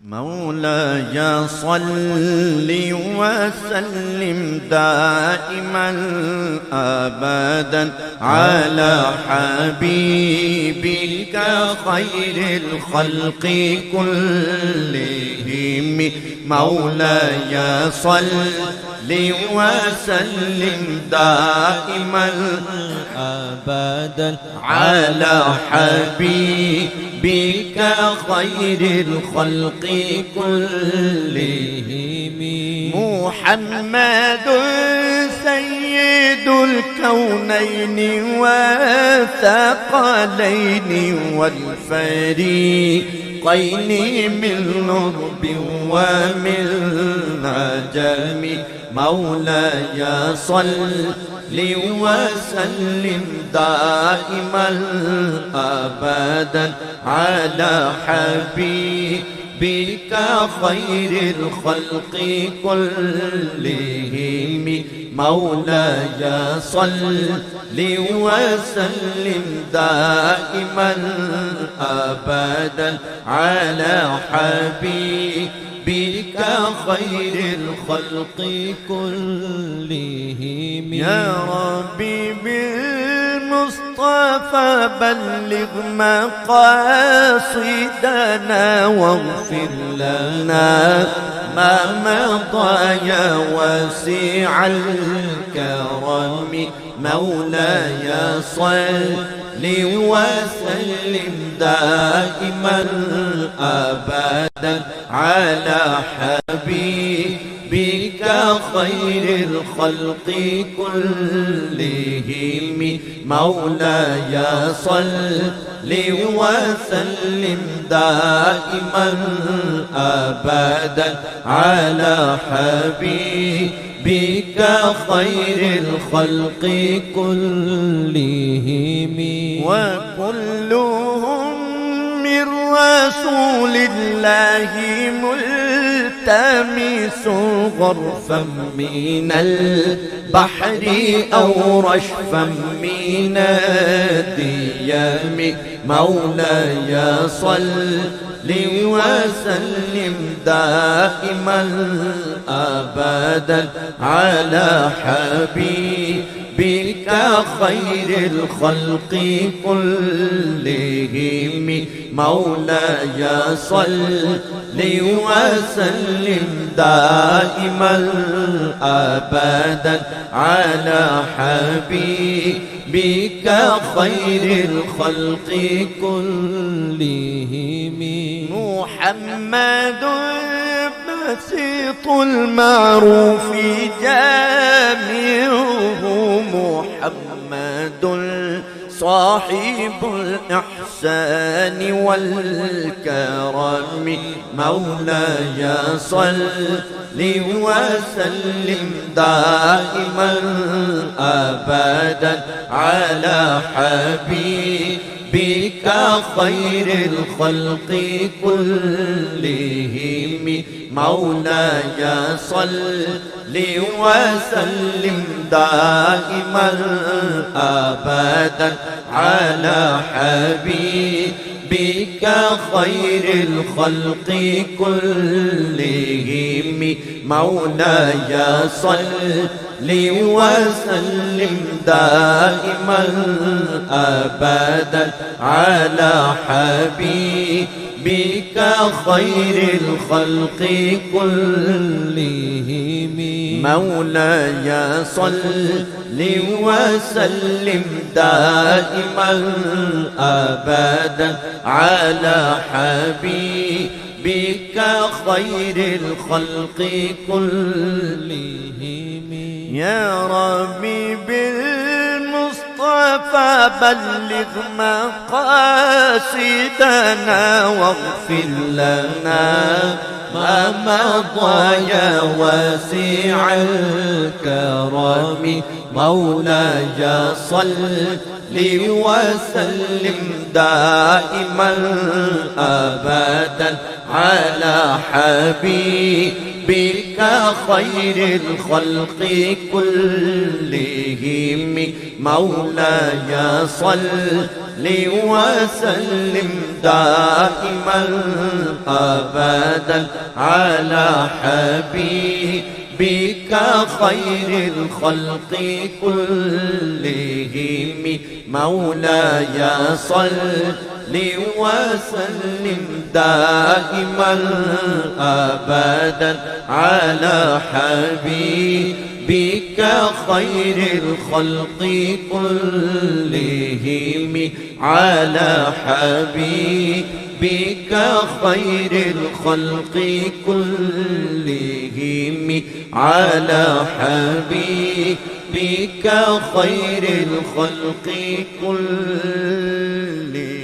مولاي صل وسلم دائما أبدا على حبيبك خير الخلق كلهم. مولاي صل وسلم دائما أبدا على حبيبك خير الخلق كلهم. محمد سيد الكونين والثقلين والفريقين من لرب ومن عجم. مولاي صل وسلم دائما أبدا على حبيبك خير الخلق كلهم. مولاي صل وسلم دائما أبدا على حبيبك خير الخلق كلهم. يا ربي بالمصطفى بلغ مقاصدنا واغفر لنا ما مضى يا واسع الكرم. مولاي صل وسلم دائما أبدا على حبيبك خير الخلق كلهم. مولاي صل وسلم دائما أبدا على حبيبك خير الخلق كلهم. وكلهم من رسول الله ملتمس غرفا من البحر أو رشفا من الديام. مولاي صل وسلم دائما أبدا على حبيبك خير الخلق كلهم. مولاي صل وسلم دائما أبدا على حبيبك خير الخلق كلهم. محمد بسيط المعروف جامعه. محمد صاحب الإحسان والكرم. مولاي صل وسلم دائما أبدا على حبيبك خير الخلق كلهم. مولاي صل وسلم دائما أبدا على حبيبك خير الخلق كلهم. مولاي صل وسلم دائما أبدا على حبيبك خير الخلق كلهم. مولاي صل وسلم دائما أبدا على حبيبك خير الخلق كلهم. يا ربي بالمصطفى بلغ مقاصدنا واغفر لنا ما مضى يا واسع الكرم. مولاي صل وسلم دائما أبدا على حبيبك خير الخلق كلهم. مولاي صل وسلم دائما أبدا على حبيبك خير الخلق كلهم. مولاي صل وسلم دائما أبدا على حبيبك خير الخلق كلهم. على حبيبك خير الخلق كلهم. على حبيبك خير الخلق كلهم.